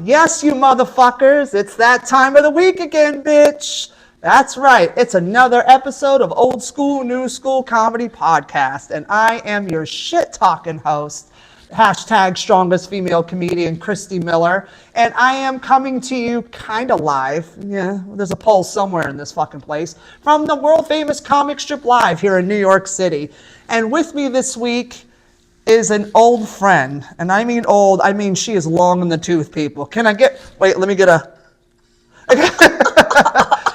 Yes, you motherfuckers, it's that time of the week again, bitch. That's right, it's another episode of Old School, New School Comedy Podcast, and I am your shit-talking host, hashtag strongest female comedian, Christy Miller, and I am coming to you kind of live, yeah, there's a poll somewhere in this fucking place, from the world-famous Comic Strip Live here in New York City. And with me this week is an old friend, and I mean old, I mean she is long in the tooth, people. Can I get, wait, let me get a...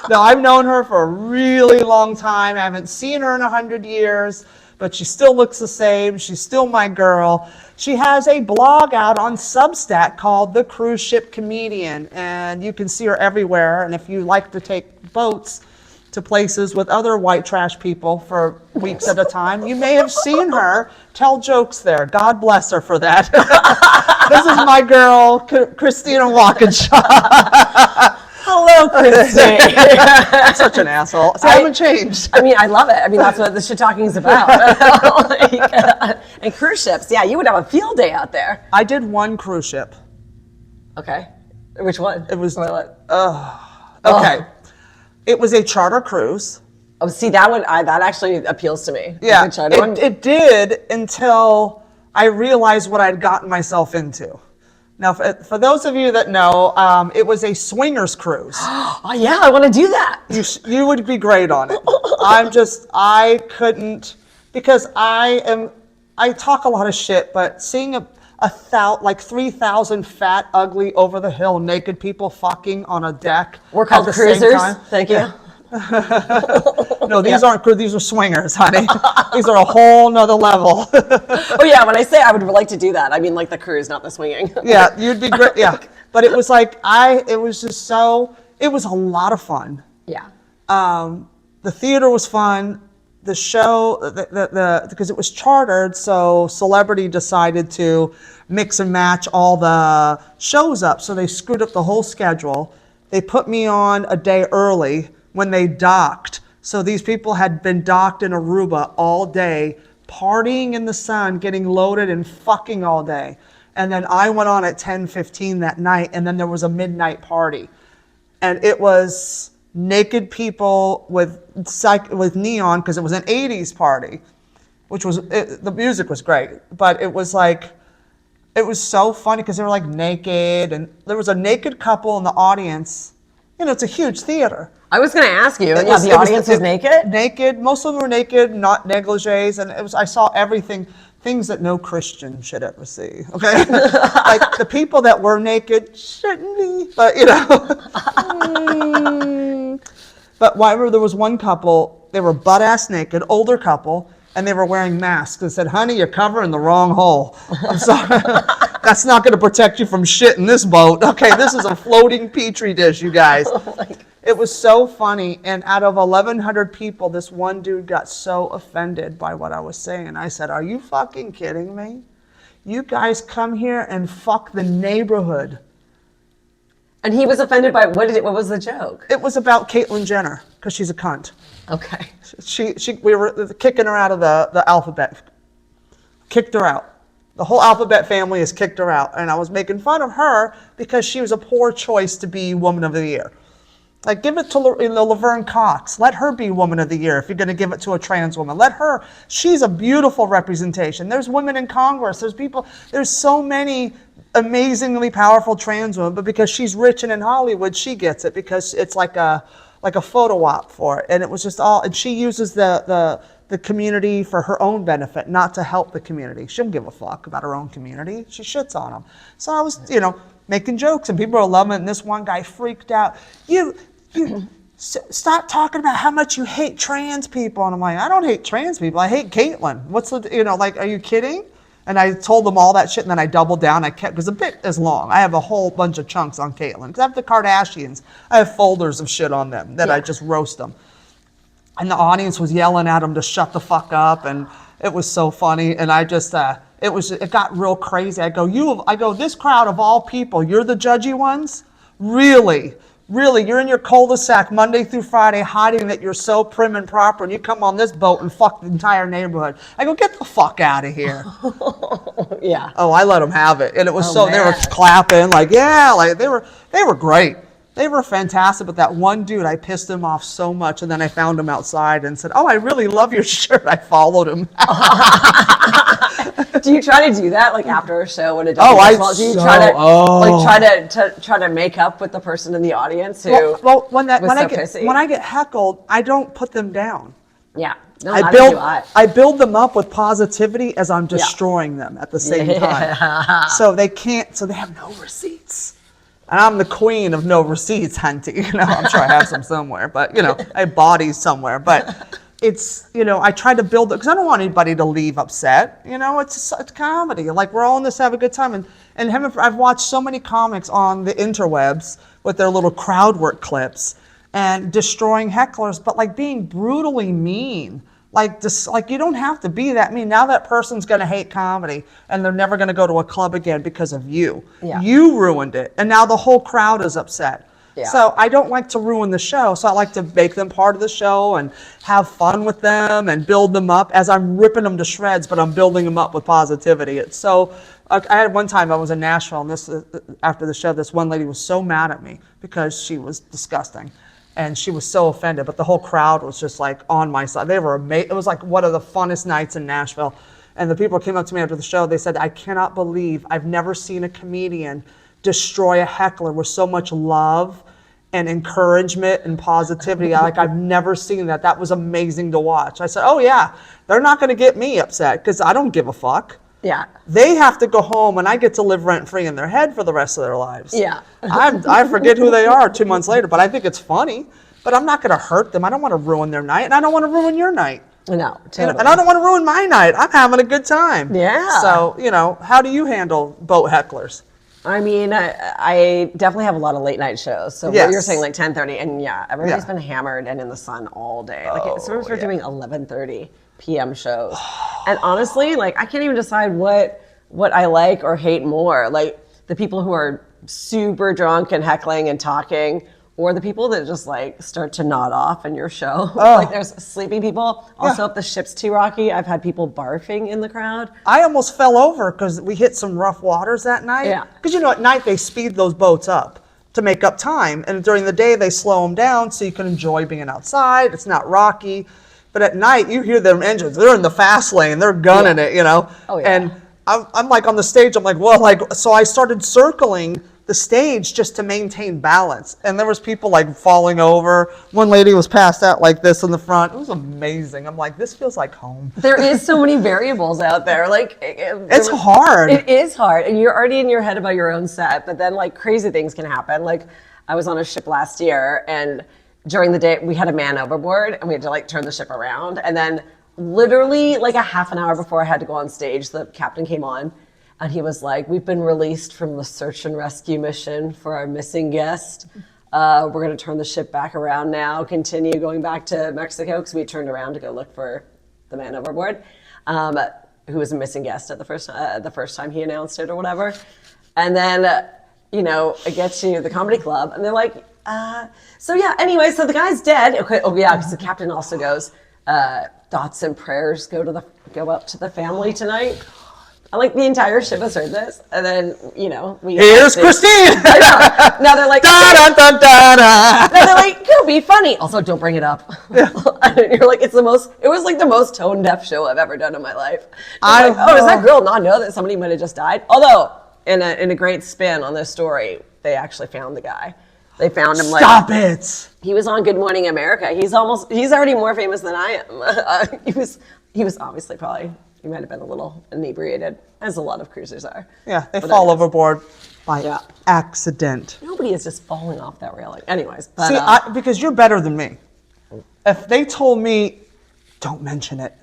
No, I've known her for a really long time. I haven't seen her in 100 years, but she still looks the same. She's still my girl. She has a blog out on Substack called The Cruise Ship Comedian, and you can see her everywhere. And if you like to take boats to places with other white trash people for weeks at a time, you may have seen her tell jokes there. God bless her for that. This is my girl, Christina Walkinshaw. Hello, Christy. Such an asshole. See, I haven't changed. I mean, I love it. I mean, that's what the shit talking is about. And cruise ships. Yeah, you would have a field day out there. I did one cruise ship. Okay. Which one? It was, okay. It was a charter cruise. Oh, see, that one, that actually appeals to me. Yeah, it did until I realized what I'd gotten myself into. Now, for those of you that know, it was a swingers cruise. Oh, yeah, I want to do that. You would be great on it. I couldn't, because I talk a lot of shit, but seeing like 3,000 fat, ugly, over the hill, naked people fucking on a deck. We're called cruisers. Thank you. No, these are swingers, honey. These are a whole nother level. Oh yeah, when I say I would like to do that, I mean like the cruise, not the swinging. Yeah, you'd be great. Yeah, but it was like it was a lot of fun. Yeah. The theater was fun. The show, because it was chartered, so Celebrity decided to mix and match all the shows up. So they screwed up the whole schedule. They put me on a day early when they docked. So these people had been docked in Aruba all day, partying in the sun, getting loaded and fucking all day. And then I went on at 10:15 that night, and then there was a midnight party. And it was naked people with neon, because it was an 80s party, the music was great, but it was so funny because they were like naked, and there was a naked couple in the audience. You know, it's a huge theater. I was going to ask you. The audience was naked? Naked. Most of them were naked, not negligees. And I saw everything, things that no Christian should ever see. Okay? Like the people that were naked shouldn't be. But, you know. But whenever there was one couple, they were butt-ass naked, older couple, and they were wearing masks and said, honey, you're covering the wrong hole. I'm sorry. That's not going to protect you from shit in this boat. Okay, this is a floating petri dish, you guys. It was so funny. And out of 1,100 people, this one dude got so offended by what I was saying. I said, are you fucking kidding me? You guys come here and fuck the neighborhood. And he was offended by, what was the joke? It was about Caitlyn Jenner, because she's a cunt. Okay. We were kicking her out of the alphabet. Kicked her out. The whole alphabet family has kicked her out. And I was making fun of her because she was a poor choice to be Woman of the Year. Like, give it to Laverne Cox. Let her be Woman of the Year if you're going to give it to a trans woman. Let her. She's a beautiful representation. There's women in Congress. There's so many amazingly powerful trans women, but because she's rich and in Hollywood, she gets it because it's like a photo op for it. And it was just and she uses the community for her own benefit, not to help the community. She don't give a fuck about her own community. She shits on them. So I was, making jokes, and people were loving it, and this one guy freaked out. You stop talking about how much you hate trans people. And I'm like, I don't hate trans people. I hate Caitlyn. What's are you kidding? And I told them all that shit, and then I doubled down. Because the bit is long. I have a whole bunch of chunks on Caitlyn. Because I have the Kardashians. I have folders of shit on them that I just roast them. And the audience was yelling at them to shut the fuck up, and it was so funny. And I just, it got real crazy. I go, this crowd of all people, you're the judgy ones? Really? Really, you're in your cul-de-sac Monday through Friday hiding that you're so prim and proper, and you come on this boat and fuck the entire neighborhood. I go, get the fuck out of here. Yeah. Oh, I let them have it. And it was Oh, they were man. clapping, like, yeah, like they were great. They were fantastic, but that one dude, I pissed him off so much, and then I found him outside and said, oh, I really love your shirt. I followed him. Do you try to do that like after a show when it Oh, doesn't go well? Do you try to make up with the person in the audience who Well, when was so pissy? I get heckled, I don't put them down. Yeah. No, I neither do I. build them up with positivity as I'm destroying them at the same time. So they have no receipts. And I'm the queen of no receipts, hunty. I'm sure I have some somewhere, but I have bodies somewhere. But it's, I try to build it because I don't want anybody to leave upset. It's comedy. Like, we're all in this to have a good time. And I've watched so many comics on the interwebs with their little crowd work clips and destroying hecklers, but like being brutally mean. Like you don't have to be that mean. Now that person's going to hate comedy and they're never going to go to a club again because of you. Yeah. You ruined it. And now the whole crowd is upset. Yeah. So I don't like to ruin the show. So I like to make them part of the show and have fun with them and build them up as I'm ripping them to shreds, but I'm building them up with positivity. It's so, I had one time I was in Nashville, and after the show, this one lady was so mad at me because she was disgusting. And she was so offended, but the whole crowd was just like on my side. They were amazing. It was like one of the funnest nights in Nashville. And the people came up to me after the show. They said, I cannot believe I've never seen a comedian destroy a heckler with so much love and encouragement and positivity. I've never seen that. That was amazing to watch. I said, oh yeah, they're not going to get me upset because I don't give a fuck. Yeah. They have to go home and I get to live rent free in their head for the rest of their lives. Yeah. I forget who they are 2 months later, but I think it's funny. But I'm not going to hurt them. I don't want to ruin their night, and I don't want to ruin your night. No, totally. And I don't want to ruin my night. I'm having a good time. Yeah. So, how do you handle boat hecklers? I mean, I definitely have a lot of late night shows. So Yes. what you're saying, like 10:30, and everybody's been hammered and in the sun all day. Like sometimes we're doing 11:30 p.m. shows, and honestly, like I can't even decide what I like or hate more. Like the people who are super drunk and heckling and talking, or the people that just like start to nod off in your show. Like there's sleeping people. Also, if the ship's too rocky, I've had people barfing in the crowd. I almost fell over because we hit some rough waters that night. Yeah. Because at night they speed those boats up to make up time. And during the day they slow them down so you can enjoy being outside. It's not rocky. But at night you hear their engines. They're in the fast lane. They're gunning it, Oh, yeah. And I'm like on the stage. I'm like, so I started circling the stage just to maintain balance. And there was people like falling over. One lady was passed out like this in the front. It was amazing. I'm like, this feels like home. There is so many variables out there. Like It's hard. It is hard, and you're already in your head about your own set. But then like crazy things can happen. Like I was on a ship last year, and during the day we had a man overboard, and we had to like turn the ship around. And then literally like a half an hour before I had to go on stage, the captain came on. And he was like, we've been released from the search and rescue mission for our missing guest. We're going to turn the ship back around now, continue going back to Mexico, because we turned around to go look for the man overboard, who was a missing guest at the first time he announced it or whatever. And then, I get to the comedy club, and they're like, anyway, so the guy's dead. Okay, because the captain also goes, thoughts and prayers go up to the family tonight. Like the entire ship has heard this, and then Here's Christine. Now they're like, da, da, da, da, da. now they're like, go be funny. Also, don't bring it up. Yeah. And you're like, it was like the most tone deaf show I've ever done in my life. Does that girl not know that somebody might have just died? Although, in a great spin on this story, they actually found the guy. They found him. Stop it. He was on Good Morning America. He's already more famous than I am. He was obviously probably. He might have been a little inebriated, as a lot of cruisers are. Yeah, they fall overboard by accident. Nobody is just falling off that railing. Anyways. But, See, because you're better than me. If they told me, don't mention it.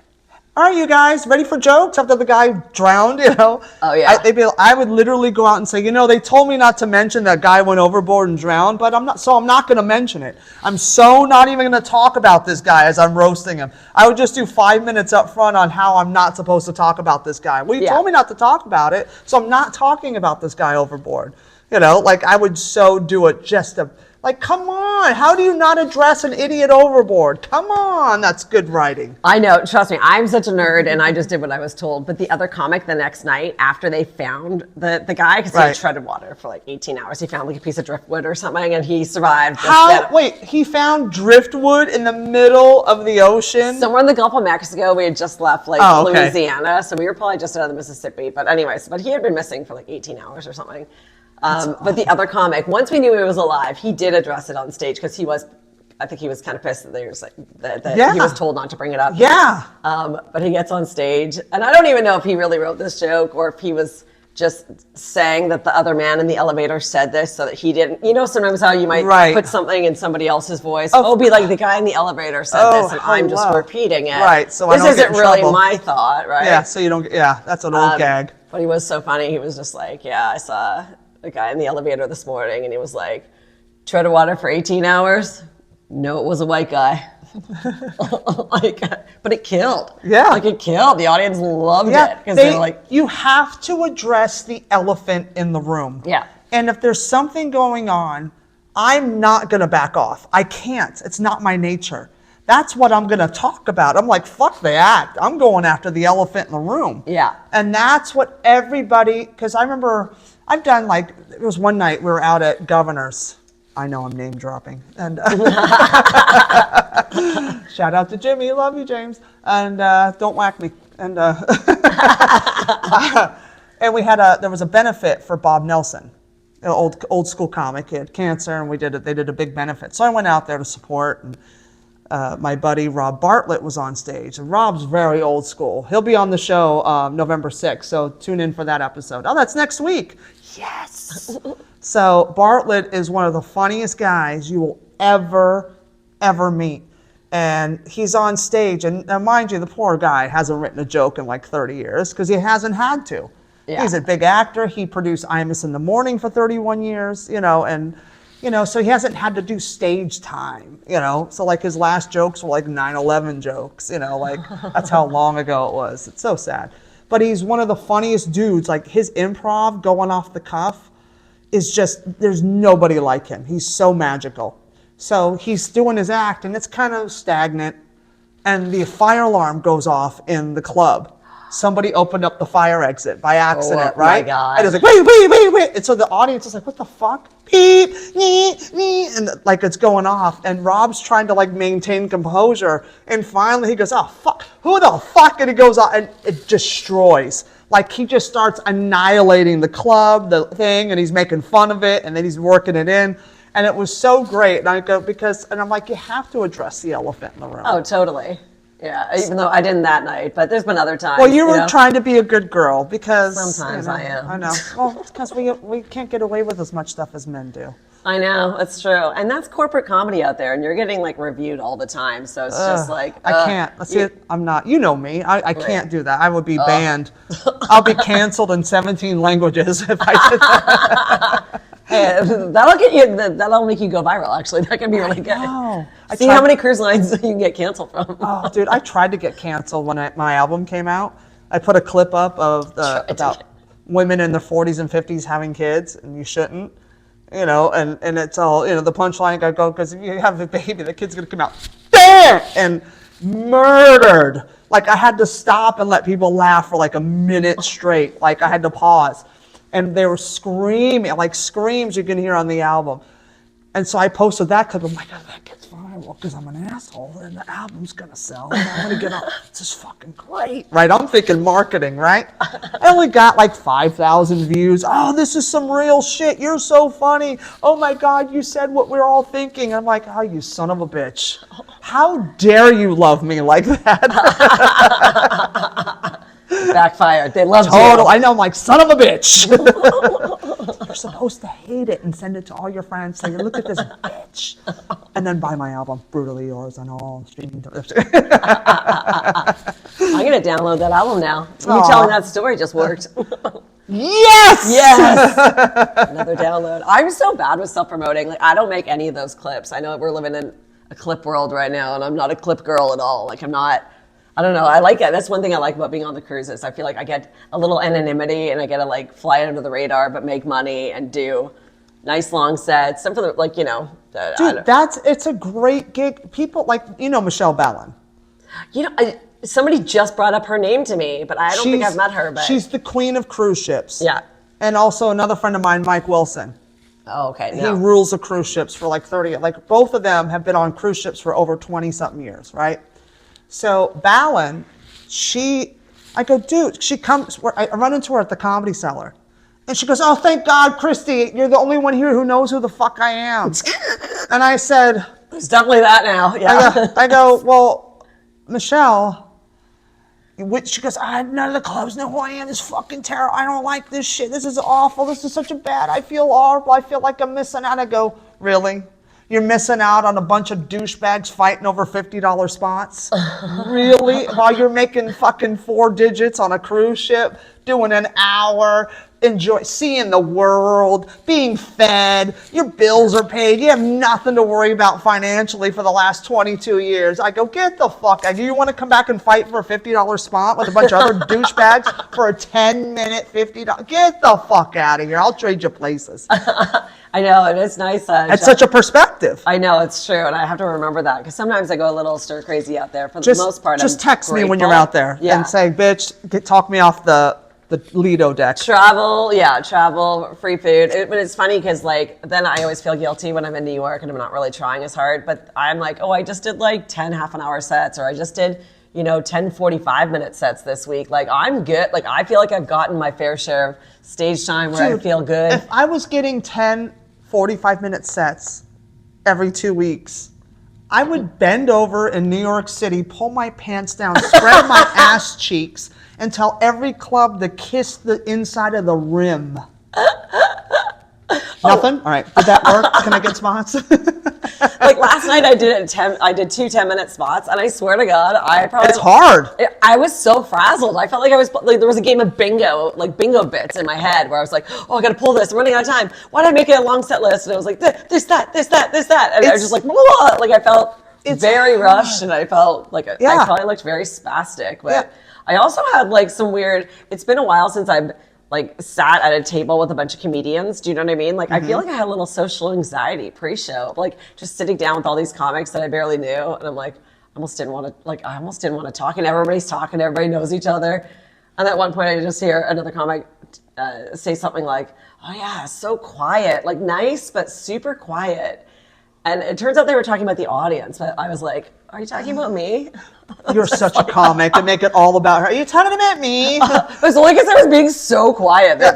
All right, you guys, ready for jokes after the guy drowned, Oh, yeah. I would literally go out and say, they told me not to mention that guy went overboard and drowned, but I'm not going to mention it. I'm so not even going to talk about this guy as I'm roasting him. I would just do 5 minutes up front on how I'm not supposed to talk about this guy. Well, you told me not to talk about it, so I'm not talking about this guy overboard. I would so do it just to Like, come on. How do you not address an idiot overboard? Come on. That's good writing. I know. Trust me. I'm such a nerd, and I just did what I was told. But the other comic the next night, after they found the guy, because he had treaded water for like 18 hours, he found like a piece of driftwood or something, and he survived. Wait, he found driftwood in the middle of the ocean? Somewhere in the Gulf of Mexico. We had just left like Louisiana, so we were probably just out of the Mississippi. But anyways, he had been missing for like 18 hours or something. But the other comic, once we knew he was alive, he did address it on stage because I think he was kind of pissed that he was told not to bring it up. Yeah. But he gets on stage, and I don't even know if he really wrote this joke or if he was just saying that the other man in the elevator said this so that he didn't. You know, sometimes how you might put something in somebody else's voice. Be like the guy in the elevator said this, and I'm just repeating it. Right. So this isn't really my thought, right? Yeah. So you don't. Yeah, that's an old gag. But he was so funny. He was just like, yeah, I saw a guy in the elevator this morning, and he was like, treaded water for 18 hours. No, it was a white guy. But it killed. Yeah. Like it killed. The audience loved it. Because they were like, you have to address the elephant in the room. Yeah. And if there's something going on, I'm not going to back off. I can't. It's not my nature. That's what I'm going to talk about. I'm like, fuck the act. I'm going after the elephant in the room. Yeah. And that's what everybody, because I remember I've done it was one night we were out at Governor's. I know I'm name dropping. And shout out to Jimmy. Love you, James. And don't whack me. And and there was a benefit for Bob Nelson, an old school comic. He had cancer, and they did a big benefit. So I went out there to support, and my buddy Rob Bartlett was on stage. And Rob's very old school. He'll be on the show November 6th, so tune in for that episode. Oh, that's next week. Yes. So Bartlett is one of the funniest guys you will ever meet. And he's on stage, and mind you, the poor guy hasn't written a joke in like 30 years because he hasn't had to. Yeah. He's a big actor. He produced Imus in the Morning for 31 years, so he hasn't had to do stage time, So like his last jokes were like 9/11 jokes, that's how long ago it was. It's so sad. But he's one of the funniest dudes. Like his improv going off the cuff is just, there's nobody like him. He's so magical. So he's doing his act, and it's kind of stagnant, and the fire alarm goes off in the club. Somebody opened up the fire exit by accident, right? My God. And it's like, wait. And so the audience is like, what the fuck? Beep, nee. And like it's going off. And Rob's trying to like maintain composure. And finally he goes, oh, fuck. Who the fuck? And he goes out and it destroys. Like he just starts annihilating the club, the thing, and he's making fun of it. And then he's working it in. And it was so great. And I go, and I'm like, you have to address the elephant in the room. Oh, totally. Yeah, even though I didn't that night, but there's been other times. Well, you were trying to be a good girl because... Sometimes I am. I know. Well, it's because we can't get away with as much stuff as men do. I know, that's true. And that's corporate comedy out there, and you're getting like reviewed all the time, so it's just like... I can't. See, I'm not... You know me. I can't do that. I would be banned. I'll be canceled in 17 languages if I did that. Hey, that'll make you go viral, actually. That can be really good. See how many cruise lines you can get canceled from. Oh, dude, I tried to get canceled when my album came out. I put a clip up of about women in their 40s and 50s having kids, and you shouldn't, and it's all, the punchline I go, because if you have a baby, the kid's going to come out, bam, and murdered. Like, I had to stop and let people laugh for like a minute straight. Like, I had to pause. And they were screaming, like screams you can hear on the album. And so I posted that clip. I'm like, oh, that gets viral because I'm an asshole and the album's going to sell. And I'm going to get off. This is fucking great. Right? I'm thinking marketing, right? I only got like 5,000 views. Oh, this is some real shit. You're so funny. Oh my God, you said what we're all thinking. I'm like, oh, you son of a bitch. How dare you love me like that? Backfired. They love you. I know. I'm like, son of a bitch. You're supposed to hate it and send it to all your friends. Say, look at this bitch. And then buy my album, Brutally Yours, on all streaming. I'm going to download that album now. You telling that story just worked. Yes! Another download. I'm so bad with self-promoting. Like, I don't make any of those clips. I know we're living in a clip world right now, and I'm not a clip girl at all. Like, I'm not... I don't know. I like it. That's one thing I like about being on the cruises. I feel like I get a little anonymity and I get to like fly under the radar, but make money and do nice long sets. Some for the, Dude, it's a great gig. People like, Michelle Ballin. Somebody just brought up her name to me, but I don't think I've met her. But she's the queen of cruise ships. Yeah. And also another friend of mine, Mike Wilson. Oh, okay. He rules the cruise ships for like 30. Like both of them have been on cruise ships for over 20-something years, right? So Ballin, I go, dude, she comes. I run into her at the Comedy Cellar. And she goes, oh, thank God, Christy, you're the only one here who knows who the fuck I am. And I said... It's definitely that now, yeah. I go, well, Michelle... She goes, none of the clubs know who I am. This fucking terrible. I don't like this shit. This is awful. This is such a bad. I feel horrible. I feel like I'm missing out. I go, really? You're missing out on a bunch of douchebags fighting over $50 spots? Really? While you're making fucking 4 digits on a cruise ship, doing an hour, seeing the world, being fed, your bills are paid, you have nothing to worry about financially for the last 22 years. I go, get the fuck out. You want to come back and fight for a $50 spot with a bunch of other douchebags for a 10-minute $50? Get the fuck out of here. I'll trade you places. I know, and it's nice. It's such a perspective. I know, it's true, and I have to remember that, because sometimes I go a little stir crazy out there. For the most part, just text me when you're out there and say, bitch, talk me off the Lido deck. Travel, free food. But it's funny because then I always feel guilty when I'm in New York and I'm not really trying as hard. But I'm like, oh, I just did 10 half-an-hour sets, or I just did 10 45-minute sets this week. I'm good. I feel like I've gotten my fair share of stage time where I feel good. If I was getting 10 45-minute sets every 2 weeks, I would bend over in New York City, pull my pants down, spread my ass cheeks, and tell every club to kiss the inside of the rim. Nothing? All right. Did that work? Can I get spots? Last night I did 2 10-minute spots, and I swear to God, it's hard. I was so frazzled. I felt like I was there was a game of bingo bits in my head where I was like, oh, I got to pull this. I'm running out of time. Why did I make it a long set list? And it was like this, that, and I was just like, blah. I felt very rushed, and I felt I probably looked very spastic. But I also had some weird. It's been a while since I've sat at a table with a bunch of comedians. Do you know what I mean? I feel like I had a little social anxiety pre-show, just sitting down with all these comics that I barely knew, and I'm I almost didn't want to talk, and everybody's talking, everybody knows each other, and at one point I just hear another comic say something like, "Oh yeah, so quiet, nice but super quiet," and it turns out they were talking about the audience, but I was like, "Are you talking about me?" You're such a comic to make it all about her. Are you talking about me? It's only because I was being so quiet. But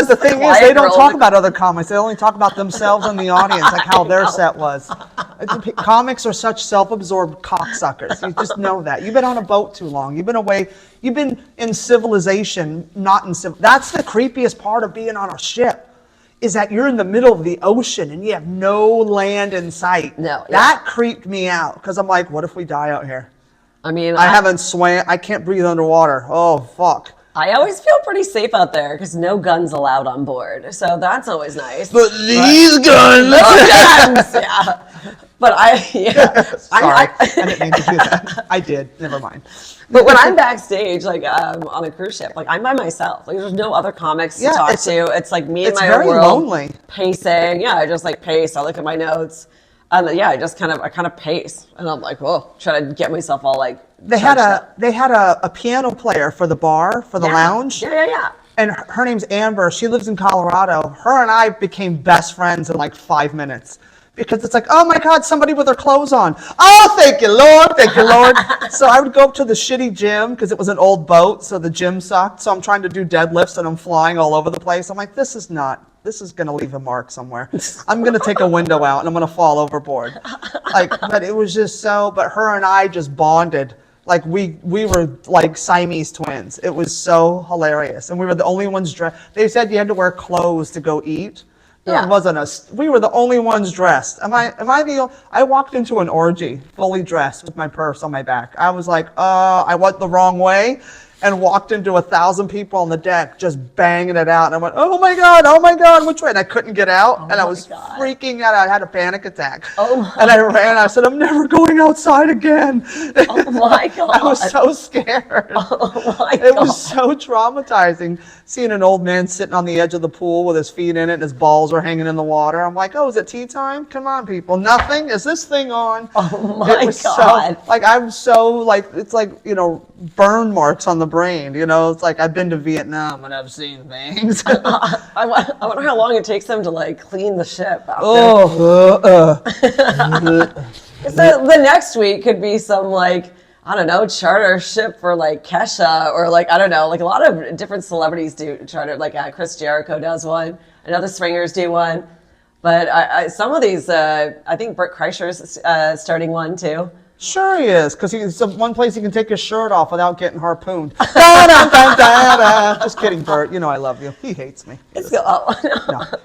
the thing is, they don't talk about other comics. They only talk about themselves and the audience, how their set was. Comics are such self-absorbed cocksuckers. You just know that. You've been on a boat too long. You've been away. You've been in civilization, not in civil. That's the creepiest part of being on a ship. Is that you're in the middle of the ocean and you have no land in sight. No. That creeped me out because I'm like, what if we die out here? I mean, I haven't swam. I can't breathe underwater. Oh, fuck. I always feel pretty safe out there because no guns allowed on board. So that's always nice. But these guns! Yeah. But Sorry, I didn't mean to do that. I did. Never mind. But when I'm backstage, on a cruise ship, I'm by myself. There's no other comics to talk to. It's me and my own world. It's very lonely. Pacing. Yeah, I just pace. I look at my notes. And I just kind of pace. And I'm like, whoa, trying to get myself all They had a piano player for the bar, for the lounge. Yeah. And her name's Amber. She lives in Colorado. Her and I became best friends in 5 minutes. Because it's oh my God, somebody with their clothes on. Oh, thank you, Lord. Thank you, Lord. So I would go up to the shitty gym because it was an old boat. So the gym sucked. So I'm trying to do deadlifts and I'm flying all over the place. I'm like, this is going to leave a mark somewhere. I'm going to take a window out and I'm going to fall overboard. But it was just but her and I just bonded. We were Siamese twins. It was so hilarious. And we were the only ones dressed. They said you had to wear clothes to go eat. There wasn't we were the only ones dressed. I walked into an orgy fully dressed with my purse on my back. I was I went the wrong way. and walked into 1,000 people on the deck just banging it out. And I went, oh my God, which way? And I couldn't get out. And I was freaking out. I had a panic attack. And I ran. I said, I'm never going outside again. Oh my God. I was so scared. Oh my God. It was so traumatizing seeing an old man sitting on the edge of the pool with his feet in it and his balls are hanging in the water. I'm like, oh, is it tea time? Come on, people. Nothing? Is this thing on? Oh my God. So, like, I'm so, like, it's like, you know, burn marks on the brain. You know, it's like I've been to Vietnam and I've seen things. I wonder how long it takes them to, like, clean the ship after. So the next week could be some, like, I don't know, charter ship for, like, Kesha, or, like, I don't know, like, a lot of different celebrities do charter, like Chris Jericho does one, and other swingers do one. But some of these, I think Bert Kreischer's starting one too. Sure he is, because it's the one place he can take his shirt off without getting harpooned. Just kidding, Bert. You know I love you. He hates me. No,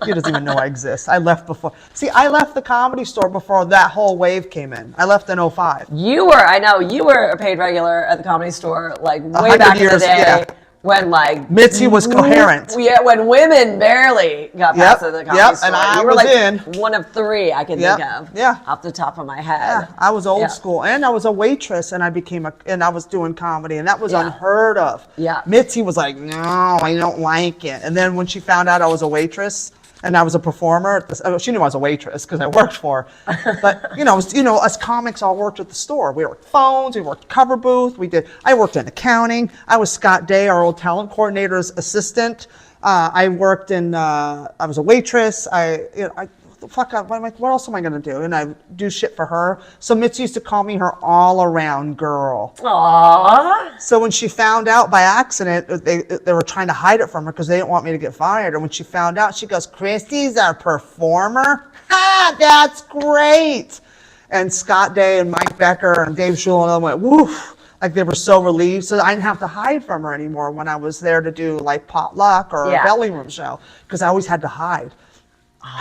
he doesn't even know I exist. I left before. See, I left the Comedy Store before that whole wave came in. I left in 05. You were a paid regular at the Comedy Store, like, way back in the day. Yeah. When, like, Mitzi was coherent. Yeah, when women barely got past the Comedy Store. And I you were was like one of three I can think of. Yeah. Off the top of my head. Yeah, I was old school, and I was a waitress, and I was doing comedy, and that was unheard of. Yeah. Mitzi was like, no, I don't like it. And then when she found out I was a waitress and I was a performer, she knew I was a waitress because I worked for her. But us comics all worked at the store. We worked phones, we worked cover booth, I worked in accounting. I was Scott Day, our old talent coordinator's assistant. I worked I was a waitress. I'm like, what else am I going to do? And I do shit for her. So Mitzi used to call me her all-around girl. Aww. So when she found out by accident, they were trying to hide it from her because they didn't want me to get fired. And when she found out, she goes, Christy's our performer? Ha, that's great. And Scott Day and Mike Becker and Dave Schul and them went, woof. Like, they were so relieved. So I didn't have to hide from her anymore when I was there to do, like, potluck or a belly room show, because I always had to hide.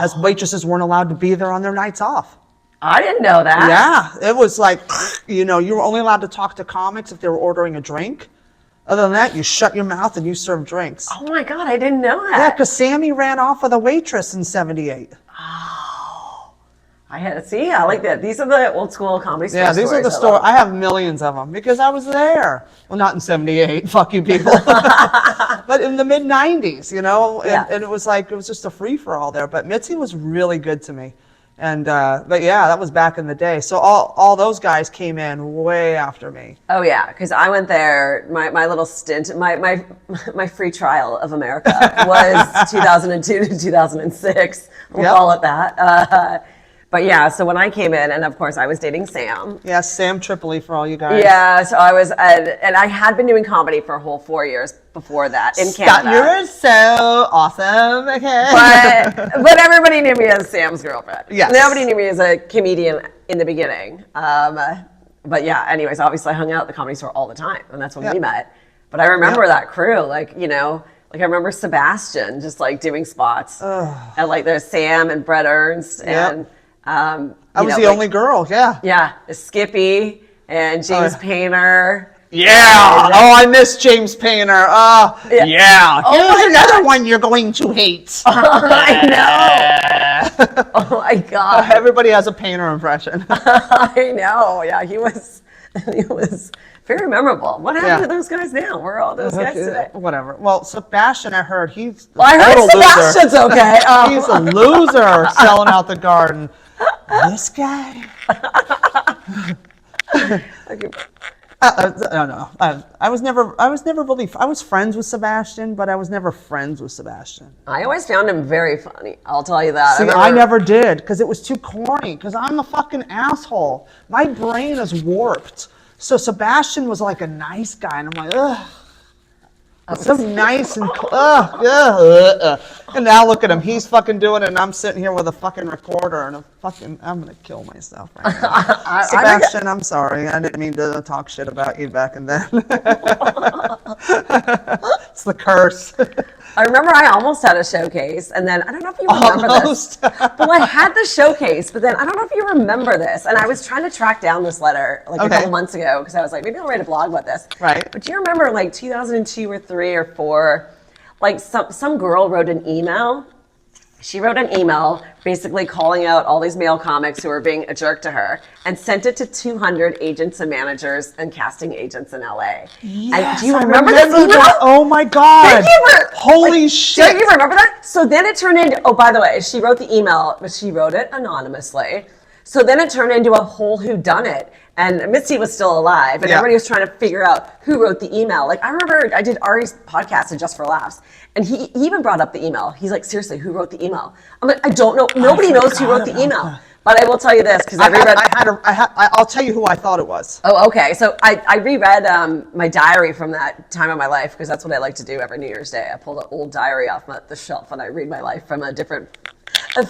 As waitresses weren't allowed to be there on their nights off. I didn't know that. Yeah, it was like, you were only allowed to talk to comics if they were ordering a drink. Other than that, you shut your mouth and you serve drinks. Oh my God, I didn't know that. Yeah, because Sammy ran off with a waitress in '78. Oh, I like that. These are the old school comedy stores. Yeah, these are the stories. I have millions of them because I was there. Well, not in '78. Fuck you, people. But in the mid '90s, and it was just a free for all there. But Mitzi was really good to me, and but yeah, that was back in the day. So all those guys came in way after me. Oh yeah, because I went there. My little stint, my free trial of America was 2002 to 2006. We'll call it that. But yeah, so when I came in, and of course I was dating Sam. Yeah, Sam Tripoli for all you guys. Yeah, so I was, and I had been doing comedy for a whole 4 years before that in Canada. You're so awesome. Okay. But everybody knew me as Sam's girlfriend. Yes. Nobody knew me as a comedian in the beginning. But yeah, anyways, obviously I hung out at the Comedy Store all the time, and that's when we met. But I remember that crew, like I remember Sebastian just like doing spots, and like there's Sam and Brett Ernst and. I was the only girl, Yeah, Skippy and James Painter. Yeah. I miss James Painter. Yeah. Here's another one you're going to hate. I know. Oh my God. Everybody has a Painter impression. I know. Yeah, he was very memorable. What happened to those guys now? Where are all those guys today? Whatever. Well, Sebastian, I heard he's I heard Sebastian's okay. He's a loser selling out the garden. This guy. I don't know. I was friends with Sebastian, but I was never friends with Sebastian. I always found him very funny. I'll tell you that. See, I never did because it was too corny. Because I'm a fucking asshole. My brain is warped. So Sebastian was like a nice guy, and I'm like, ugh. So nice and and now look at him. He's fucking doing it, and I'm sitting here with a fucking recorder and I'm gonna kill myself right now. Sebastian, I'm sorry. I didn't mean to talk shit about you back in then. It's the curse. I remember I almost had a showcase, and then I don't know if you remember this. Well, I had the showcase, but then I don't know if you remember this. And I was trying to track down this letter like a couple months ago because I was like, maybe I'll write a blog about this. Right. But do you remember like 2002 or 3 or 4, like some girl wrote an email. She wrote an email basically calling out all these male comics who were being a jerk to her and sent it to 200 agents and managers and casting agents in LA. Yes, do you remember this email? That. Oh my God. Holy shit. Don't you remember that? So then it turned into, oh, by the way, she wrote the email, but she wrote it anonymously. So then it turned into a whole whodunit. And Mitzi was still alive, and everybody was trying to figure out who wrote the email. Like, I remember I did Ari's podcast in Just for Laughs, and he even brought up the email. He's like, seriously, who wrote the email? I'm like, I don't know. Nobody knows who wrote the email. That. But I will tell you this, because I reread... I'll tell you who I thought it was. Oh, okay. So I reread my diary from that time of my life, because that's what I like to do every New Year's Day. I pull the old diary off the shelf, and I read my life from a different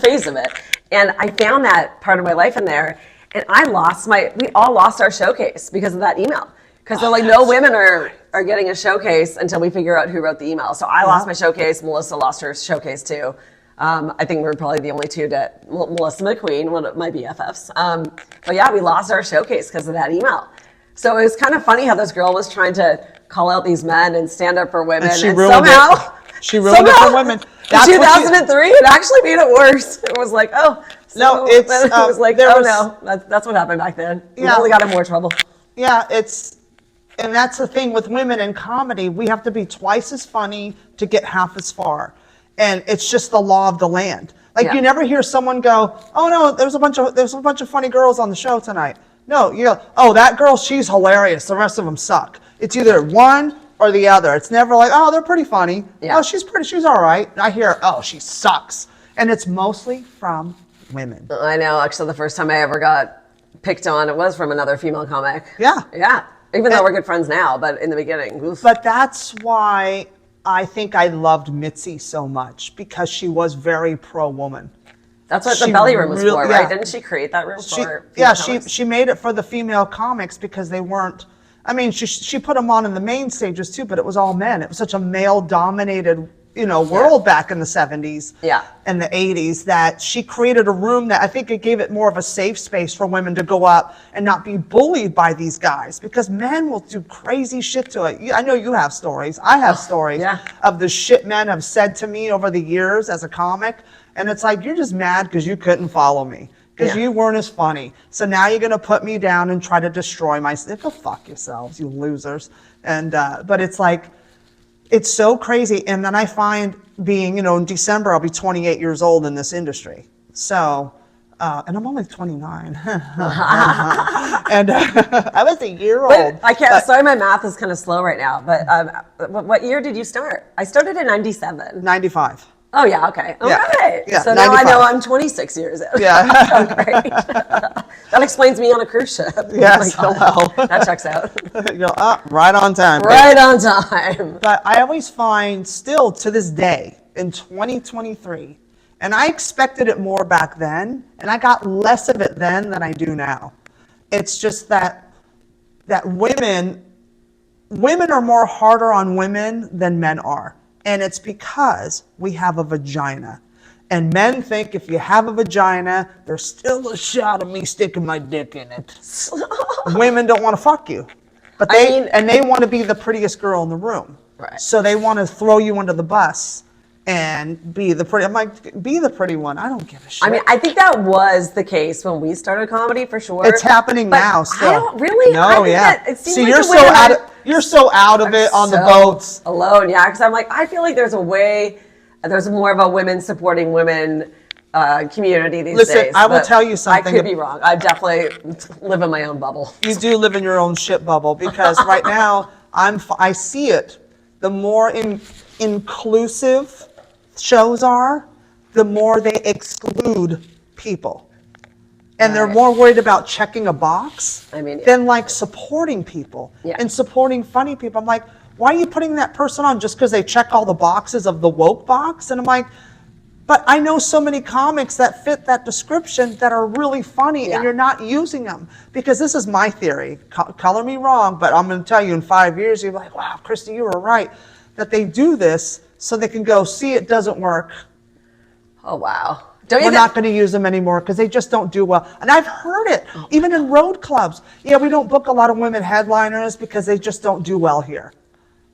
phase of it. And I found that part of my life in there. And we all lost our showcase because of that email. Because they're like, no women are getting a showcase until we figure out who wrote the email. So I lost my showcase. Melissa lost her showcase too. I think we're probably the only two that, Melissa McQueen, one of my BFFs. But yeah, we lost our showcase because of that email. So it was kind of funny how this girl was trying to call out these men and stand up for women. And somehow she ruined it for women. In 2003, it actually made it worse. It was like, oh. No, it was like, oh no, that's what happened back then. We only got in more trouble. Yeah, and that's the thing with women in comedy. We have to be twice as funny to get half as far. And it's just the law of the land. Like you never hear someone go, oh no, there's a bunch of funny girls on the show tonight. No, you go, oh, that girl, she's hilarious. The rest of them suck. It's either one or the other. It's never like, oh, they're pretty funny. Yeah. Oh, she's all right. I hear, oh, she sucks. And it's mostly from women. I know. Actually, the first time I ever got picked on, it was from another female comic. Yeah. Yeah. Even though we're good friends now, but in the beginning. Oof. But that's why I think I loved Mitzi so much, because she was very pro-woman. That's what the belly room was for, right? Yeah. Didn't she create that room for female comics? She made it for the female comics because they weren't, I mean, she put them on in the main stages too, but it was all men. It was such a male-dominated world back in the 70s and the 80s that she created a room that I think it gave it more of a safe space for women to go up and not be bullied by these guys, because men will do crazy shit to it. I know you have stories. I have stories of the shit men have said to me over the years as a comic. And it's like, you're just mad because you couldn't follow me, because you weren't as funny. So now you're going to put me down and try to destroy myself. Go fuck yourselves, you losers. And, but it's like, it's so crazy. And then I find being, in December, I'll be 28 years old in this industry. So, and I'm only 29. And I was a year old. I can't, sorry, my math is kind of slow right now. But what year did you start? I started in 97. 95. Oh, yeah, okay. All right. Yeah, so now 95. I know I'm 26 years old. Yeah. Great. That explains me on a cruise ship. Yes, well. That checks out. Right on time. Right on time. But I always find, still to this day, in 2023, and I expected it more back then, and I got less of it then than I do now. It's just that women are more harder on women than men are. And it's because we have a vagina. And men think if you have a vagina, there's still a shot of me sticking my dick in it. Women don't want to fuck you. But they want to be the prettiest girl in the room. Right. So they want to throw you under the bus and be the pretty. I'm like, be the pretty one. I don't give a shit. I mean, I think that was the case when we started comedy, for sure. It's happening now. Still. I don't really. No, it seems like you're so out of it on the boats alone. Yeah, because I'm like, I feel like there's more of a women supporting women community these days. Listen, I will tell you something. I could be wrong. I definitely live in my own bubble. You do live in your own shit bubble, because right now I see it. The more inclusive shows are, the more they exclude people. And they're more worried about checking a box than like supporting people and supporting funny people. I'm like, why are you putting that person on just because they check all the boxes of the woke box? And I'm like, but I know so many comics that fit that description that are really funny, and you're not using them. Because this is my theory. Color me wrong, but I'm going to tell you in 5 years, you're like, wow, Christy, you were right. that they do this so they can go, see, it doesn't work. Oh, wow. Don't We're not going to use them anymore because they just don't do well. And I've heard it, even in road clubs. Yeah, we don't book a lot of women headliners because they just don't do well here.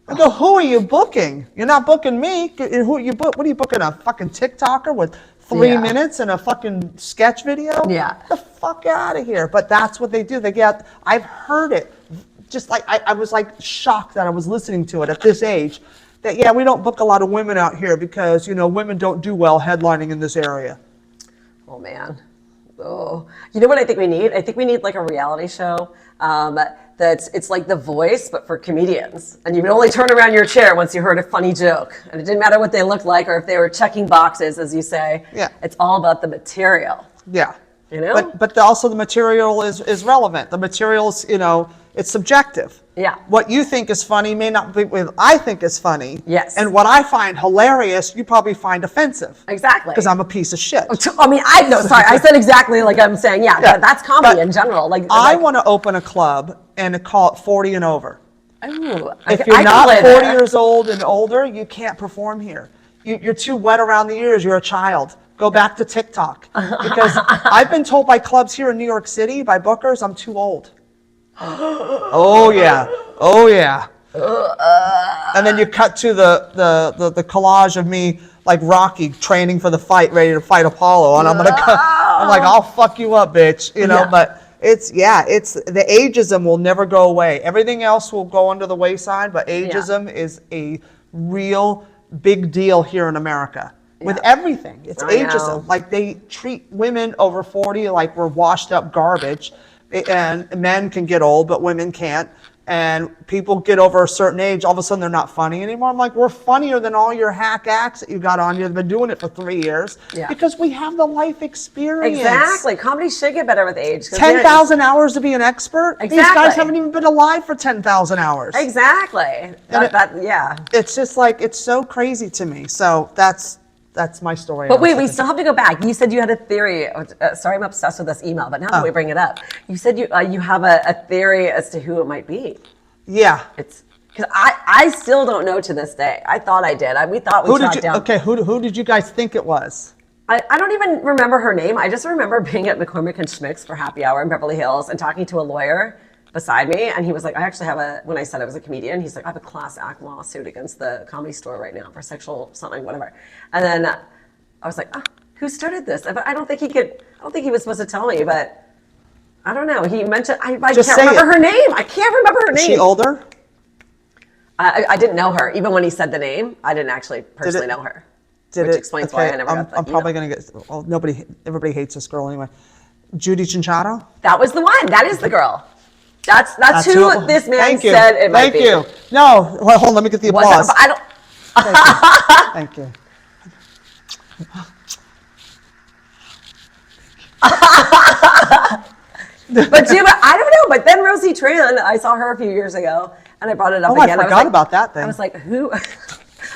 I go, who are you booking? You're not booking me. Who you book? What are you booking? A fucking TikToker with 3 minutes and a fucking sketch video? Yeah. Get the fuck out of here. But that's what they do. They get, I've heard it. Just like, I was like shocked that I was listening to it at this age. That, yeah, we don't book a lot of women out here because, you know, women don't do well headlining in this area. Oh, man. Oh, you know what I think we need? I think we need like a reality show it's like The Voice, but for comedians. And you would only turn around your chair once you heard a funny joke. And it didn't matter what they looked like or if they were checking boxes, as you say. Yeah. It's all about the material. Yeah. You know? But also the material is relevant. The material's, you know, it's subjective. Yeah. What you think is funny may not be what I think is funny. Yes. And what I find hilarious, you probably find offensive. Exactly. Because I'm a piece of shit. I mean, I said exactly like I'm saying. Yeah. That's comedy in general. Like I want to open a club and call it 40 and over. Ooh, If you're not 40 years old and older, you can't perform here. You're too wet around the ears. You're a child. Go back to TikTok. Because I've been told by clubs here in New York City, by bookers, I'm too old. Oh yeah. Oh yeah. And then you cut to the collage of me like Rocky training for the fight, ready to fight Apollo, and I'm like, I'll fuck you up, bitch. You know, Yeah. but it's the ageism will never go away. Everything else will go under the wayside, but ageism is a real big deal here in America. With everything. It's ageism. Like they treat women over 40 like we're washed up garbage. And men can get old, but women can't. And people get over a certain age, all of a sudden they're not funny anymore. I'm like, we're funnier than all your hack acts that you got on. You've been doing it for 3 years. Yeah. Because we have the life experience. Exactly. Comedy should get better with age. 10,000 hours to be an expert? Exactly. These guys haven't even been alive for 10,000 hours. Exactly. Yeah. It's just like, it's so crazy to me. So that's my story. But wait, we still have to go back. You said you had a theory. Sorry, I'm obsessed with this email, but now that we bring it up, you said you have a theory as to who it might be. Yeah. It's because I still don't know to this day. I thought I did. We thought we tracked down. Okay, who did you guys think it was? I don't even remember her name. I just remember being at McCormick and Schmick's for happy hour in Beverly Hills and talking to a lawyer beside me, and he was like, I actually have when I said I was a comedian, he's like, I have a class act lawsuit against the Comedy Store right now for sexual something, whatever. And then I was like, who started this? But I don't think he was supposed to tell me, but I don't know. He mentioned, I can't remember her name. I can't remember her name. Is she older? I didn't know her. Even when he said the name, I didn't actually personally know her. Which explains why I never got that I'm probably going to get, well, everybody hates this girl anyway. Judy Chinchado? That was the one. That is the girl. That's who this man said it might be. Thank you. No, well, hold on, let me get the applause. I don't. Thank you. But I don't know. But then Rosie Tran, I saw her a few years ago, and I brought it up again. I forgot about that thing. I was like, who? I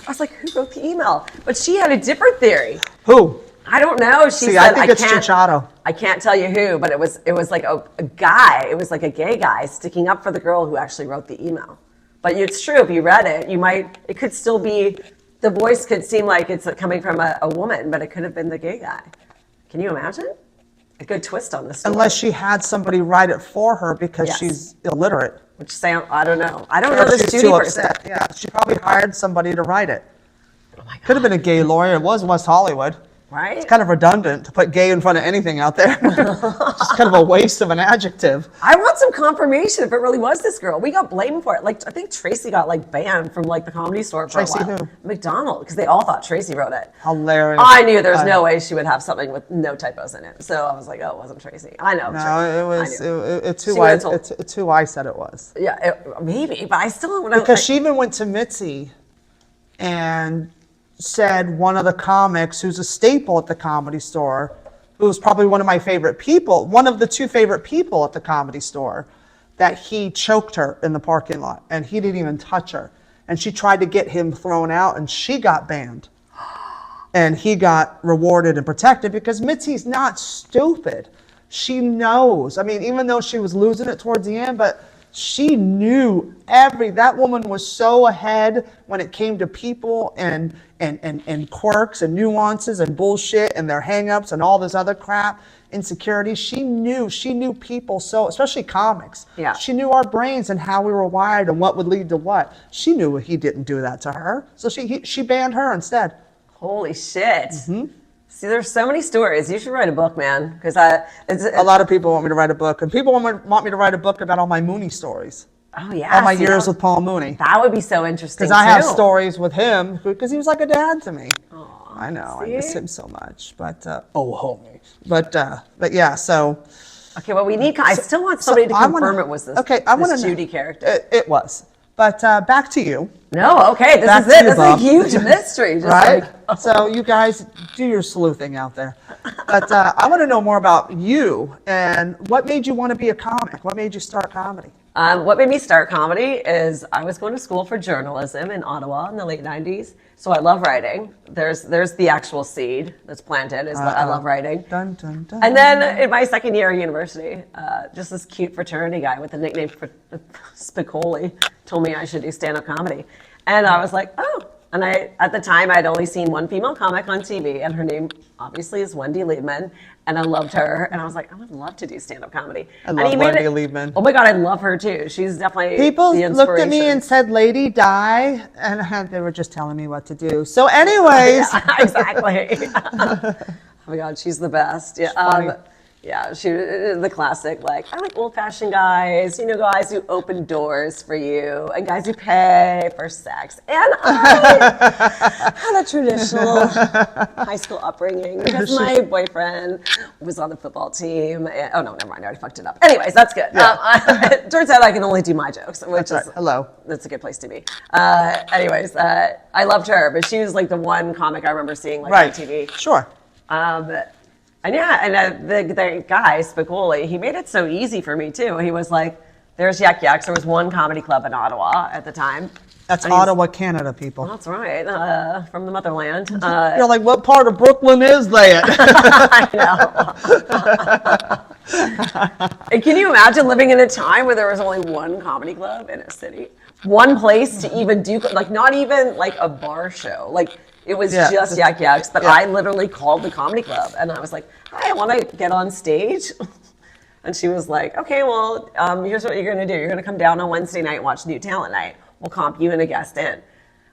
was like, who wrote the email? But she had a different theory. Who? I don't know. She said, I think it's Chinchado. I can't tell you who, but it was like a guy. It was like a gay guy sticking up for the girl who actually wrote the email. But it's true. If you read it, it could still be, the voice could seem like it's coming from a woman, but it could have been the gay guy. Can you imagine? A good twist on this story. Unless she had somebody write it for her because she's illiterate. Which I don't know. I don't know this Judy person. Yeah, she probably hired somebody to write it. Oh my God. Could have been a gay lawyer. It was West Hollywood. Right? It's kind of redundant to put gay in front of anything out there. Just kind of a waste of an adjective. I want some confirmation if it really was this girl. We got blamed for it. Like, I think Tracy got banned from the Comedy Store for a while. Tracy who? McDonald, because they all thought Tracy wrote it. Hilarious. I knew there was no way she would have something with no typos in it. So I was like, oh, it wasn't Tracy. I know. No, Tracy. it's who I said it was. Yeah, maybe, but I still don't know. Because she even went to Mitzi and said one of the comics who's a staple at the Comedy Store, who was probably one of my favorite people, one of the two favorite people at the Comedy Store, that he choked her in the parking lot and he didn't even touch her. And she tried to get him thrown out and she got banned. And he got rewarded and protected because Mitzi's not stupid. She knows. I mean, even though she was losing it towards the end, but She knew that woman was so ahead when it came to people and quirks and nuances and bullshit and their hangups and all this other crap, insecurities. She knew people, so especially comics. Yeah. She knew our brains and how we were wired and what would lead to what. She knew he didn't do that to her, so she banned her instead. Holy shit. See, there's so many stories. You should write a book, man. Because A lot of people want me to write a book, and people want me to write a book about all my Mooney stories. Oh yeah, all my years with Paul Mooney. That would be so interesting. Because I have stories with him, because he was like a dad to me. Aww, I know, see? I miss him so much. But homie. But yeah, so. Okay, well, we need. I still want somebody to confirm it was this. Okay, I want to Judy character. It was. But back to you. No, okay, this is it. This is a huge mystery, just right? like, oh. So you guys do your sleuthing out there. But I want to know more about you and what made you want to be a comic. What made you start comedy? What made me start comedy is I was going to school for journalism in Ottawa in the late 90s. So I love writing. There's the actual seed that's planted is I love writing. Dun, dun, dun. And then in my second year of university, just this cute fraternity guy with the nickname Spicoli told me I should do stand-up comedy. And I was like, oh. And at the time, I'd only seen one female comic on TV, and her name obviously is Wendy Liebman, and I loved her. And I was like, I would love to do stand-up comedy. I love Wendy Liebman. Oh my God, I love her too. She's definitely people the looked at me and said, "Lady, die," and they were just telling me what to do. So, anyways, yeah, exactly. Oh my God, she's the best. Yeah. Yeah, she the classic, like, I like old-fashioned guys, guys who open doors for you, and guys who pay for sex. And I had a traditional high school upbringing because my boyfriend was on the football team. And, oh, no, never mind, I already fucked it up. Anyways, that's good. Yeah. It turns out I can only do my jokes, which is, hello. That's a good place to be. Anyways, I loved her, but she was like the one comic I remember seeing on TV. Sure. And the guy, Spicoli, he made it so easy for me too. He was like, there's Yak Yaks. There was one comedy club in Ottawa at the time. That's Ottawa, Canada, people. Well, that's right, from the motherland. You're like, what part of Brooklyn is that? I know. And can you imagine living in a time where there was only one comedy club in a city? One place to even do, like not even like a bar show. Like, it was just Yak Yaks, but I literally called the comedy club and I was like, hi, I want to get on stage. And she was like, okay, well, here's what you're going to do. You're going to come down on Wednesday night and watch New Talent Night. We'll comp you and a guest in.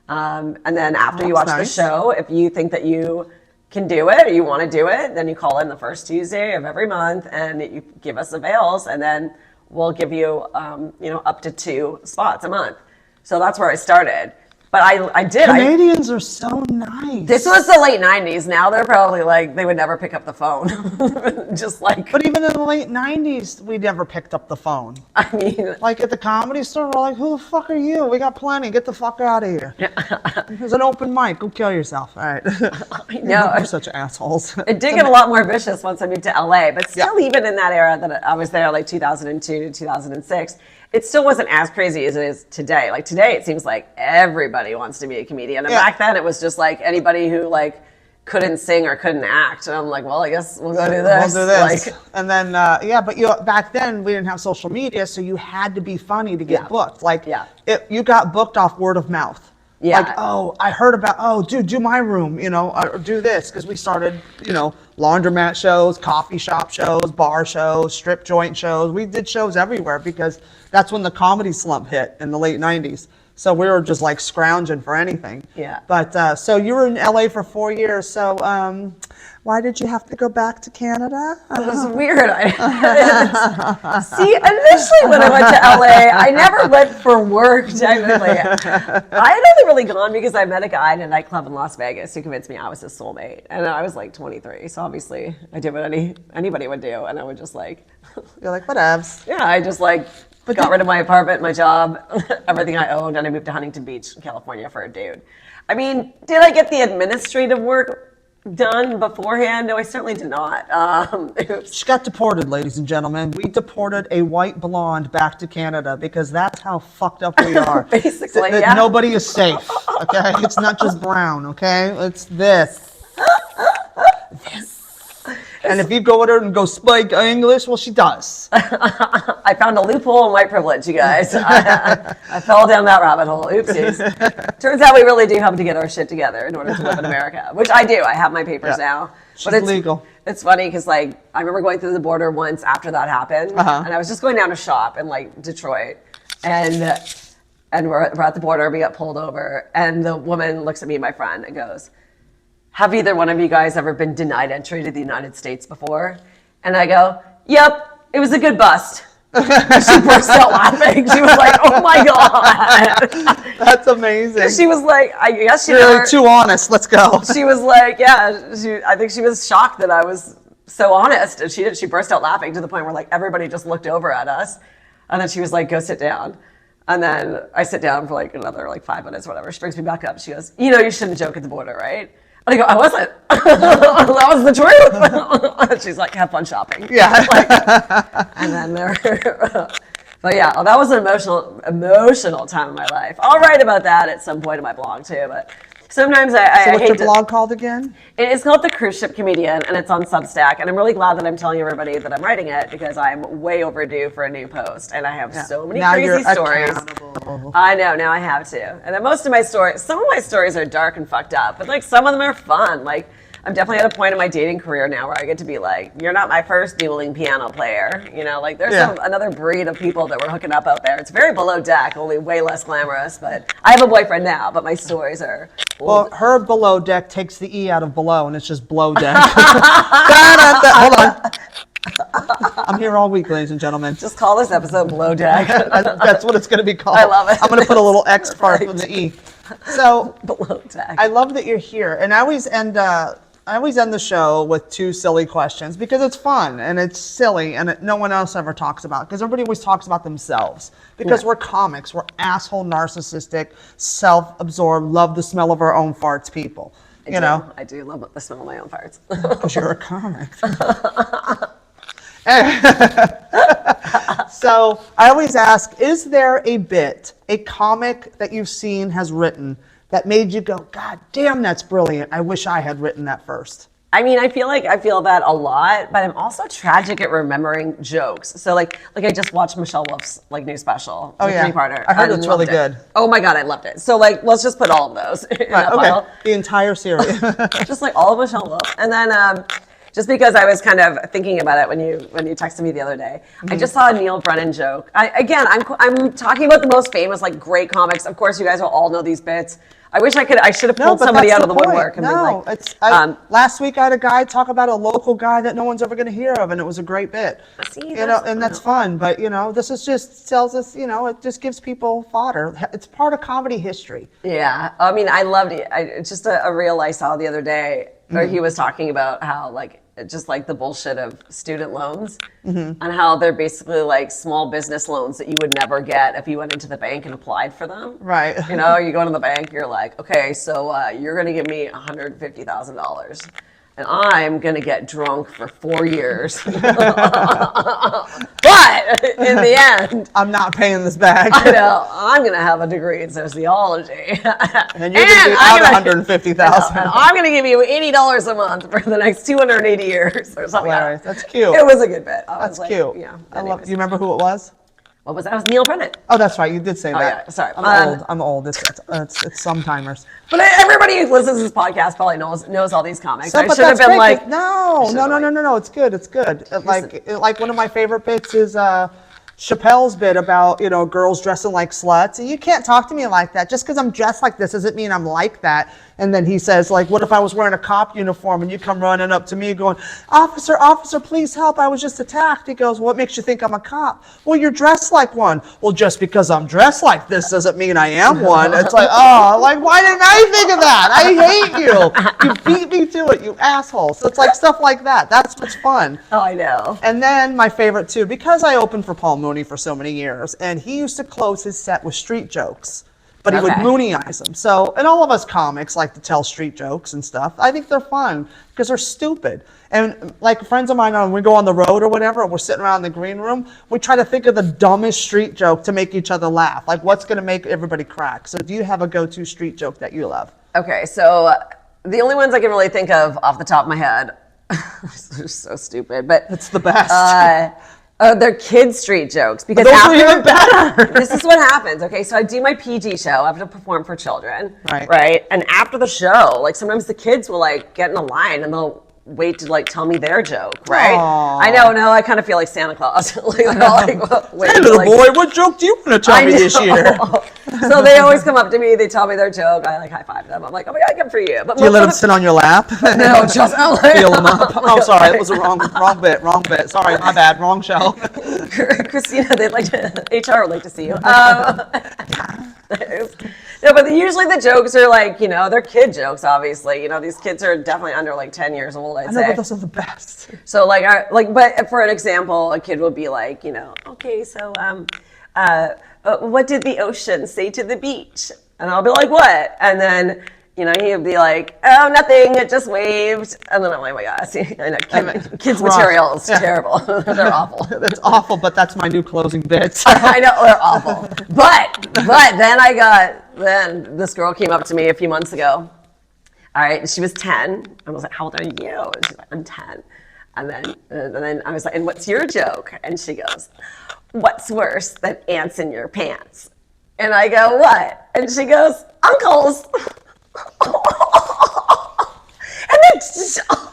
And then after you watch the show, if you think that you can do it or you want to do it, then you call in the first Tuesday of every month and you give us avails, and then we'll give you, up to 2 spots a month. So that's where I started. But I did. Canadians are so nice. This was the late 90s. Now they're probably like, they would never pick up the phone. Just like. But even in the late 90s, we never picked up the phone. I mean. Like at the Comedy Store, we're like, who the fuck are you? We got plenty. Get the fuck out of here. There's an open mic. Go kill yourself. All right. No. We're such assholes. It did get a lot more vicious once I moved to LA. But still, even in that era that I was there, like 2002 to 2006, it still wasn't as crazy as it is today. Like today, it seems like everybody wants to be a comedian. And back then, it was just like anybody who like couldn't sing or couldn't act. And I'm like, well, I guess we'll go do this. We'll do this. Like, and then, but back then, we didn't have social media, so you had to be funny to get booked. Like, you got booked off word of mouth. Yeah. Like, oh, I heard about, dude, do my room, or do this. Because we started, laundromat shows, coffee shop shows, bar shows, strip joint shows. We did shows everywhere because that's when the comedy slump hit in the late 90s. So we were just like scrounging for anything. Yeah. But so you were in LA for 4 years. So why did you have to go back to Canada? It was weird. See, initially when I went to LA, I never went for work, technically. I had only really gone because I met a guy in a nightclub in Las Vegas who convinced me I was his soulmate. And I was like 23. So obviously I did what anybody would do. And I would just like... You're like, whatevs. Yeah, I just like... got rid of my apartment, my job, everything I owned, and I moved to Huntington Beach, California for a dude. I mean, did I get the administrative work done beforehand? No, I certainly did not. She got deported, ladies and gentlemen. We deported a white blonde back to Canada because that's how fucked up we are. Basically, Nobody is safe, okay? It's not just brown, okay? It's this. And if you go with her and go speak English, well, she does. I found a loophole in white privilege, you guys. I fell down that rabbit hole. Oopsies. Turns out we really do have to get our shit together in order to live in America, which I do. I have my papers now. But it's legal. It's funny because, like, I remember going through the border once after that happened, and I was just going down to shop in, like, Detroit, and we're at the border. We got pulled over, and the woman looks at me and my friend and goes, "Have either one of you guys ever been denied entry to the United States before?" And I go, "Yep, it was a good bust." She burst out laughing. She was like, "Oh my God." That's amazing. She was like, "I guess you're too honest. Let's go." She was like, "Yeah." I think she was shocked that I was so honest, and she burst out laughing to the point where like everybody just looked over at us, and then she was like, "Go sit down." And then I sit down for like another like 5 minutes, whatever. She brings me back up. She goes, "You know, you shouldn't joke at the border, right?" And I go, "I wasn't." That was the truth. She's like, "Have fun shopping." Yeah. And then but yeah, that was an emotional time in my life. I'll write about that at some point in my blog too. But sometimes I what's your blog called again? It's called The Cruise Ship Comedian, and it's on Substack. And I'm really glad that I'm telling everybody that I'm writing it because I'm way overdue for a new post, and I have so many crazy stories. I know, now I have to. And then most of my stories, some of my stories are dark and fucked up, but like some of them are fun. Like I'm definitely at a point in my dating career now where I get to be like, "You're not my first dueling piano player." You know, like there's another breed of people that we're hooking up out there. It's very below deck, only way less glamorous. But I have a boyfriend now, but my stories are. Well, her below deck takes the E out of below, and it's just blow deck. Hold on. I'm here all week, ladies and gentlemen. Just call this episode Below Deck. That's what it's going to be called. I love it. I'm going to put a little X part from the E. So Below Deck. I love that you're here, and I always end the show with 2 silly questions because it's fun and it's silly and no one else ever talks about it because everybody always talks about themselves because we're comics. We're asshole, narcissistic, self-absorbed, love the smell of our own farts people. I do love the smell of my own farts. Because you're a comic. So I always ask, is there a bit, a comic that you've seen has written that made you go, "God damn, that's brilliant. I wish I had written that first"? I mean, I feel that a lot, but I'm also tragic at remembering jokes. So like I just watched Michelle Wolf's like new special, the 3-parter. I heard it's really good. Oh my God, I loved it. So like, let's just put all of those in that pile. The entire series. Just like all of Michelle Wolf. And then just because I was kind of thinking about it when you texted me the other day, I just saw a Neil Brennan joke. I'm talking about the most famous, like great comics. Of course, you guys will all know these bits. I should have pulled somebody out of the woodwork. And last week I had a guy talk about a local guy that no one's ever going to hear of, and it was a great bit. And that's fun. But this is just tells us, it just gives people fodder. It's part of comedy history. Yeah, I mean, I loved it. It's just a reel I saw the other day where he was talking about how like just like the bullshit of student loans and how they're basically like small business loans that you would never get if you went into the bank and applied for them. Right. You go into the bank, you're like, "Okay, so you're going to give me $150,000 and I'm going to get drunk for 4 years." But in the end, I'm not paying this back. I know. I'm going to have a degree in sociology. And you're going to be out $150,000. And I'm going to give you $80 a month for the next 280 years or something. Hilarious. That's cute. It was a good bit. That's cute. Yeah. Do you remember who it was? What was that? It was Neil Brennan. Oh, that's right. You did say that. Yeah. Sorry. I'm old. It's sometimers. But everybody who listens to this podcast probably knows all these comics. I but should have been great. like, No. It's good. It's good. Like one of my favorite bits is Chappelle's bit about, girls dressing like sluts. And you can't talk to me like that. Just because I'm dressed like this doesn't mean I'm like that. And then he says, like, what if I was wearing a cop uniform and you come running up to me going, officer, please help. I was just attacked. He goes, what makes you think I'm a cop? Well, you're dressed like one. Well, just because I'm dressed like this doesn't mean I am one. It's like, why didn't I think of that? I hate you. You beat me to it, you asshole. So it's like stuff like that. That's what's fun. Oh, I know. And then my favorite too, because I opened for Paul Mooney for so many years, and he used to close his set with street jokes. But he would Mooney-ize them. So, and all of us comics like to tell street jokes and stuff. I think they're fun because they're stupid. And like friends of mine, when we go on the road or whatever, and we're sitting around in the green room, we try to think of the dumbest street joke to make each other laugh. Like what's going to make everybody crack? So do you have a go-to street joke that you love? Okay, so the only ones I can really think of off the top of my head They're so stupid, but It's the best. they're kid street jokes because Those are after even better. this is what happens. Okay, so I do my PG show. I have to perform for children, Right. And after the show, like sometimes the kids will like get in a line and they'll wait to like tell me their joke, right? Aww. I know, no, I kind of feel like Santa Claus. Wait Hey, little boy, what joke do you want to tell me this year? So they always come up to me, they tell me their joke, I like high five them. I'm like, oh my God, good for you. But Do you let them sit on your lap? No, just Feel them up. Oh, sorry, it was a wrong bit. Sorry, my bad, wrong show. Christina, they'd like to, HR would like to see you. No, but usually the jokes are like, they're kid jokes, obviously. These kids are definitely under like 10 years old, I'd I know, say. but those are the best. So but for an example, a kid will be like, okay, so what did the ocean say to the beach? And I'll be like, what? And then, he'll be like, oh, nothing, it just waved. And then I'm like, oh my God, see, I know, kids' material is terrible. They're awful. That's awful, but that's my new closing bit. I know, they're awful. But then this girl came up to me a few months ago. All right, she was 10. I was like, how old are you? And she's like, I'm 10. And then I was like, and what's your joke? And she goes, what's worse than ants in your pants? And I go, what? And she goes, uncles.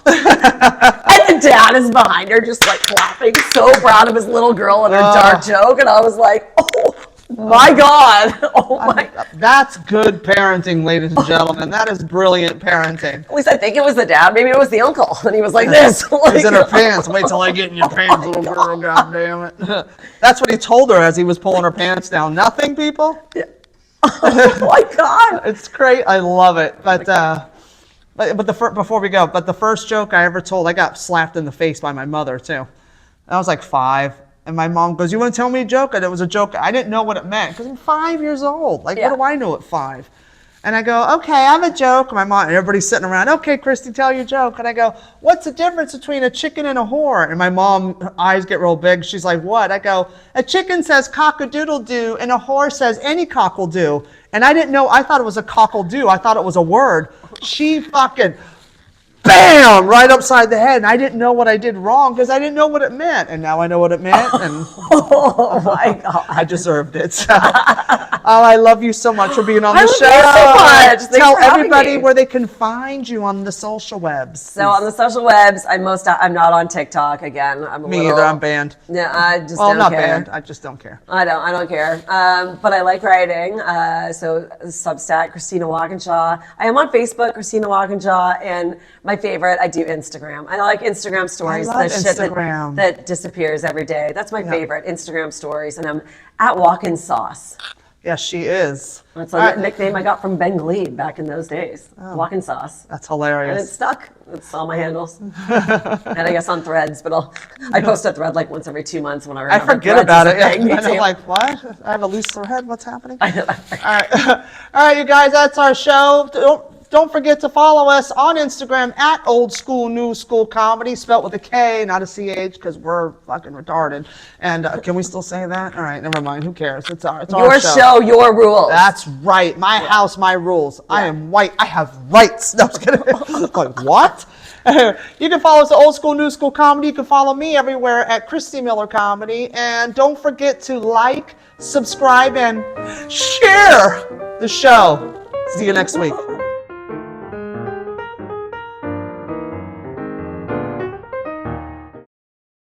And the dad is behind her just like clapping, so proud of his little girl and her dark joke. And I was like, oh my God. Oh my God. That's good parenting, ladies and gentlemen. That is brilliant parenting. At least I think it was the dad. Maybe it was the uncle. And he was like this. He's in her pants. Wait till I get in your pants, little girl. God damn it. That's what he told her as he was pulling her pants down. Nothing, people? Yeah. Oh my God. It's great. I love it. Before we go, the first joke I ever told, I got slapped in the face by my mother too. I was like 5. And my mom goes, you want to tell me a joke? And it was a joke. I didn't know what it meant because I'm 5 years old. Like, what do I know at 5? And I go, okay, I have a joke. And my mom, and everybody's sitting around, okay, Christy, tell your joke. And I go, what's the difference between a chicken and a whore? And my mom, her eyes get real big. She's like, what? I go, a chicken says cock-a-doodle-doo and a whore says any cock will do. And I didn't know, I thought it was a cockle-doo. I thought it was a word. She fucking, bam, right upside the head. And I didn't know what I did wrong because I didn't know what it meant. And now I know what it meant. And Oh my God. I deserved it. So, I love you so much for being on the show. Love you so much. Thanks Tell for having everybody me. where they can find you on the social webs. So on the social webs, I'm not on TikTok again. Me either. I'm banned. Yeah, I just Well, don't not care. banned. I just don't care. I don't care. But I like writing. So Substack, Christina Walkinshaw. I am on Facebook, Christina Walkinshaw, and my favorite, I do Instagram. I like Instagram stories. I love the shit Instagram. that disappears every day. That's my favorite, Instagram stories. And I'm at Walkin' Sauce. Yes, she is. That's a nickname I got from Ben Glebe back in those days. Walkin' Sauce. That's And it hilarious. stuck. It's all my handles. And I guess on Threads, but I post a thread like once every 2 months when I I remember. forget Threads about is it. a thing. Me And I'm too. like, what? I have a loose thread? What's happening? I know. All right. All right, you guys, that's our show. Don't forget to follow us on Instagram at Old School New School Comedy, spelled with a K, not a CH, because we're fucking retarded. And can we still say that? All right, never mind. Who cares? It's our Your show, your rules. That's right. My house, my rules. I am white. I have rights. No, I'm just kidding. Like, what? You can follow us at Old School New School Comedy. You can follow me everywhere at CHRISTYMillerComedy. And don't forget to like, subscribe, and share the show. See you next week.